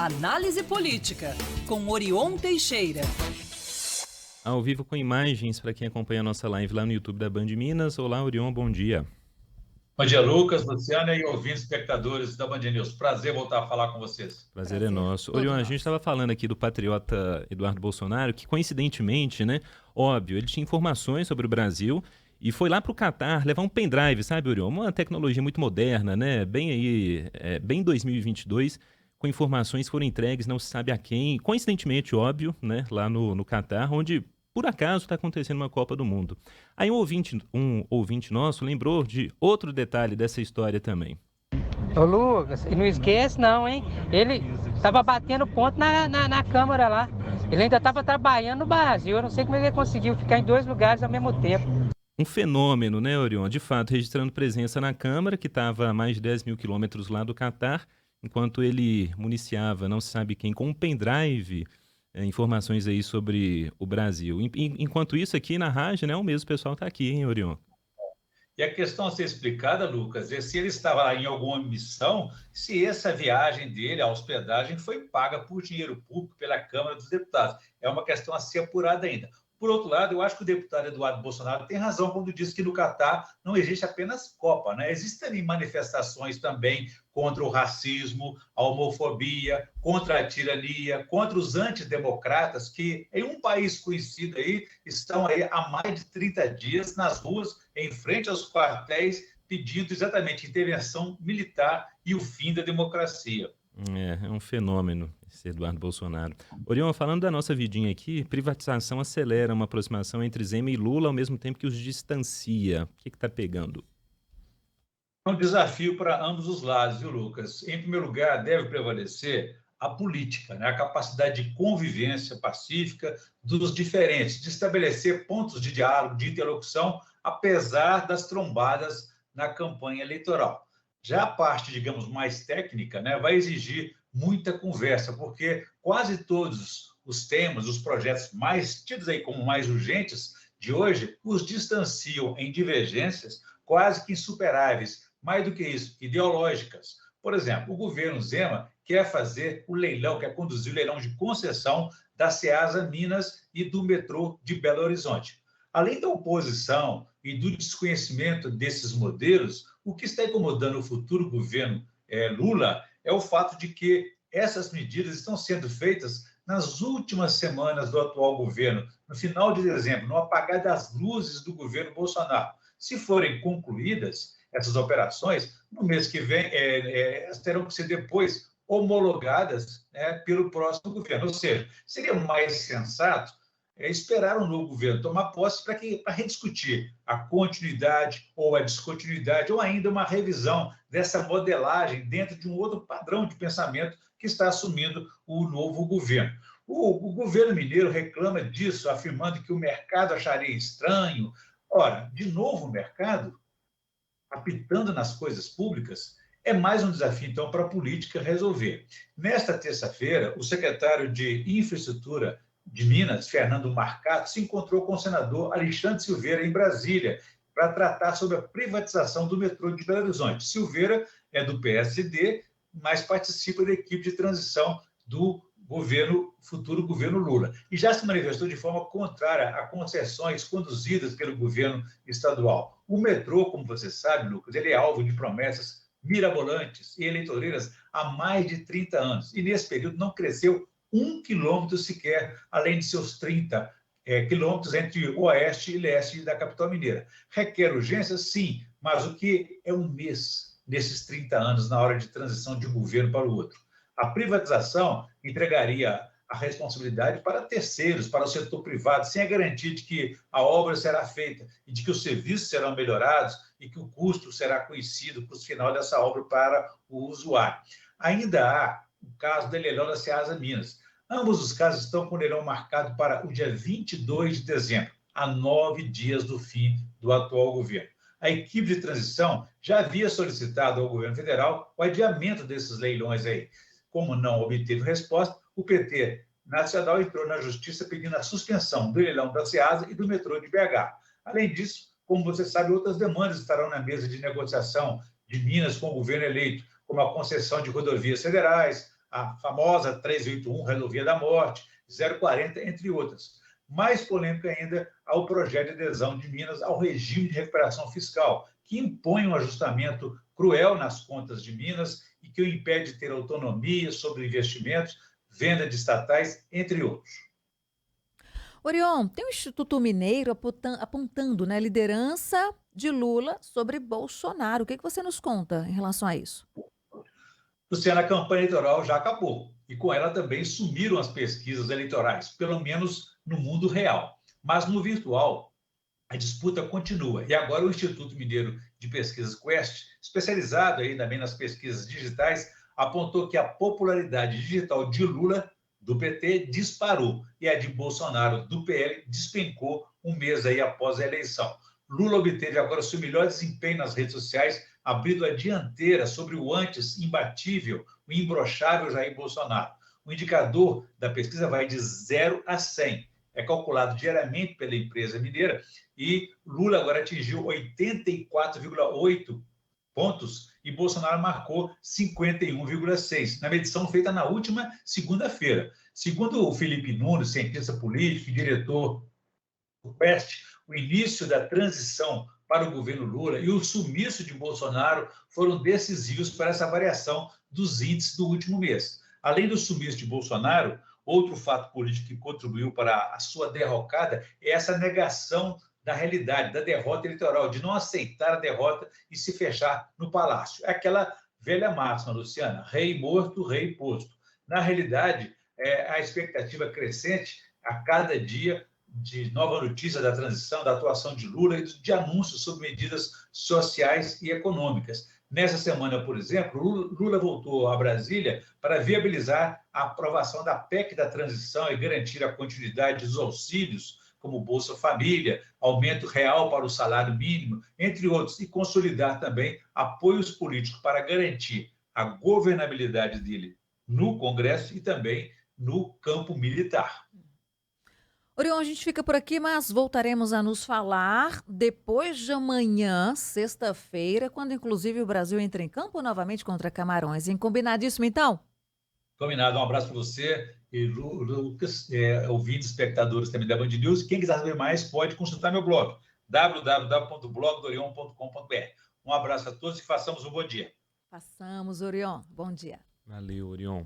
Análise Política, com Orion Teixeira. Ao vivo com imagens para quem acompanha a nossa live lá no YouTube da Band Minas. Olá, Orion, bom dia. Bom dia, Lucas, Luciana e ouvintes espectadores da Band News. Prazer voltar a falar com vocês. Prazer é nosso. Orion, a gente estava falando aqui do patriota Eduardo Bolsonaro, que coincidentemente, né, óbvio, ele tinha informações sobre o Brasil e foi lá para o Catar levar um pendrive, sabe, Orion? Uma tecnologia muito moderna, né, bem aí, bem 2022, com informações que foram entregues, não se sabe a quem, coincidentemente, óbvio, né, lá no Catar, onde por acaso está acontecendo uma Copa do Mundo. Aí um ouvinte nosso lembrou de outro detalhe dessa história também. Ô Lucas, e não esquece não, hein? Ele estava batendo ponto na Câmara lá. Ele ainda estava trabalhando no Brasil. Eu não sei como ele conseguiu ficar em dois lugares ao mesmo tempo. Um fenômeno, né, Orion? De fato, registrando presença na Câmara, que estava a mais de 10 mil quilômetros lá do Catar, enquanto ele municiava, não se sabe quem, com um pendrive, informações aí sobre o Brasil. Enquanto isso, aqui na rádio, né, o mesmo pessoal está aqui, hein, Orion? E a questão a ser explicada, Lucas, é se ele estava lá em alguma missão, se essa viagem dele, a hospedagem, foi paga por dinheiro público pela Câmara dos Deputados. É uma questão a ser apurada ainda. Por outro lado, eu acho que o deputado Eduardo Bolsonaro tem razão quando diz que no Catar não existe apenas Copa, né? Existem manifestações também contra o racismo, a homofobia, contra a tirania, contra os antidemocratas, que em um país conhecido aí, estão aí há mais de 30 dias nas ruas, em frente aos quartéis, pedindo exatamente intervenção militar e o fim da democracia. É um fenômeno esse Eduardo Bolsonaro. Orion, falando da nossa vidinha aqui, privatização acelera uma aproximação entre Zema e Lula ao mesmo tempo que os distancia. O que está pegando? É um desafio para ambos os lados, viu, Lucas? Em primeiro lugar, deve prevalecer a política, né? A capacidade de convivência pacífica dos diferentes, de estabelecer pontos de diálogo, de interlocução, apesar das trombadas na campanha eleitoral. Já a parte, digamos, mais técnica, né, vai exigir muita conversa, porque quase todos os temas, os projetos mais tidos aí como mais urgentes de hoje, os distanciam em divergências quase que insuperáveis, mais do que isso, ideológicas. Por exemplo, o governo Zema quer fazer o leilão, quer conduzir o leilão de concessão da Ceasa Minas e do metrô de Belo Horizonte. Além da oposição e do desconhecimento desses modelos, o que está incomodando o futuro governo Lula é o fato de que essas medidas estão sendo feitas nas últimas semanas do atual governo, no final de dezembro, no apagar das luzes do governo Bolsonaro. Se forem concluídas essas operações, no mês que vem, elas terão que ser depois homologadas, né, pelo próximo governo. Ou seja, seria mais sensato esperar um novo governo tomar posse para rediscutir a continuidade ou a descontinuidade ou ainda uma revisão dessa modelagem dentro de um outro padrão de pensamento que está assumindo o novo governo. O governo mineiro reclama disso, afirmando que o mercado acharia estranho. Ora, de novo o mercado apitando nas coisas públicas é mais um desafio, então, para a política resolver. Nesta terça-feira, o secretário de Infraestrutura de Minas, Fernando Marcato, se encontrou com o senador Alexandre Silveira em Brasília para tratar sobre a privatização do metrô de Belo Horizonte. Silveira é do PSD, mas participa da equipe de transição do futuro governo Lula. E já se manifestou de forma contrária a concessões conduzidas pelo governo estadual. O metrô, como você sabe, Lucas, ele é alvo de promessas mirabolantes e eleitoreiras há mais de 30 anos. E nesse período não cresceu 1 quilômetro sequer, além de seus 30 quilômetros entre o oeste e leste da capital mineira. Requer urgência? Sim, mas o que é um mês nesses 30 anos na hora de transição de um governo para o outro? A privatização entregaria a responsabilidade para terceiros, para o setor privado, sem a garantia de que a obra será feita e de que os serviços serão melhorados e que o custo será conhecido para o final dessa obra para o usuário. Ainda há o caso do leilão da Ceasa Minas. Ambos os casos estão com o leilão marcado para o dia 22 de dezembro, a 9 dias do fim do atual governo. A equipe de transição já havia solicitado ao governo federal o adiamento desses leilões aí. Como não obteve resposta, o PT nacional entrou na justiça pedindo a suspensão do leilão da Ceasa e do metrô de BH. Além disso, como você sabe, outras demandas estarão na mesa de negociação de Minas com o governo eleito, como a concessão de rodovias federais, a famosa 381, Rodovia da Morte, 040, entre outras. Mais polêmica ainda ao projeto de adesão de Minas ao regime de recuperação fiscal, que impõe um ajustamento cruel nas contas de Minas e que o impede de ter autonomia sobre investimentos, venda de estatais, entre outros. Orion, tem o Instituto Mineiro apontando, né, liderança de Lula sobre Bolsonaro. O que você nos conta em relação a isso? Luciana, a campanha eleitoral já acabou e com ela também sumiram as pesquisas eleitorais, pelo menos no mundo real. Mas no virtual, a disputa continua. E agora o Instituto Mineiro de Pesquisas Quest, especializado aí também nas pesquisas digitais, apontou que a popularidade digital de Lula, do PT, disparou e a de Bolsonaro, do PL, despencou um mês aí após a eleição. Lula obteve agora seu melhor desempenho nas redes sociais, abrindo a dianteira sobre o antes imbatível, o imbrochável Jair Bolsonaro. O indicador da pesquisa vai de 0 a 100. É calculado diariamente pela empresa mineira e Lula agora atingiu 84,8 pontos e Bolsonaro marcou 51,6, na medição feita na última segunda-feira. Segundo o Felipe Nunes, cientista político e diretor do Quest, o início da transição para o governo Lula e o sumiço de Bolsonaro foram decisivos para essa variação dos índices do último mês. Além do sumiço de Bolsonaro, outro fato político que contribuiu para a sua derrocada é essa negação da realidade, da derrota eleitoral, de não aceitar a derrota e se fechar no palácio. É aquela velha máxima, Luciana, rei morto, rei posto. Na realidade, a expectativa crescente a cada dia de nova notícia da transição, da atuação de Lula e de anúncios sobre medidas sociais e econômicas. Nessa semana, por exemplo, Lula voltou a Brasília para viabilizar a aprovação da PEC da transição e garantir a continuidade dos auxílios, como Bolsa Família, aumento real para o salário mínimo, entre outros, e consolidar também apoios políticos para garantir a governabilidade dele no Congresso e também no campo militar. Orion, a gente fica por aqui, mas voltaremos a nos falar depois de amanhã, sexta-feira, quando inclusive o Brasil entra em campo novamente contra Camarões. Combinadíssimo, então? Combinado. Um abraço para você e Lucas, ouvintes, espectadores também da Band News. Quem quiser saber mais, pode consultar meu blog, www.blogdorion.com.br. Um abraço a todos e façamos um bom dia. Passamos, Orion. Bom dia. Valeu, Orion.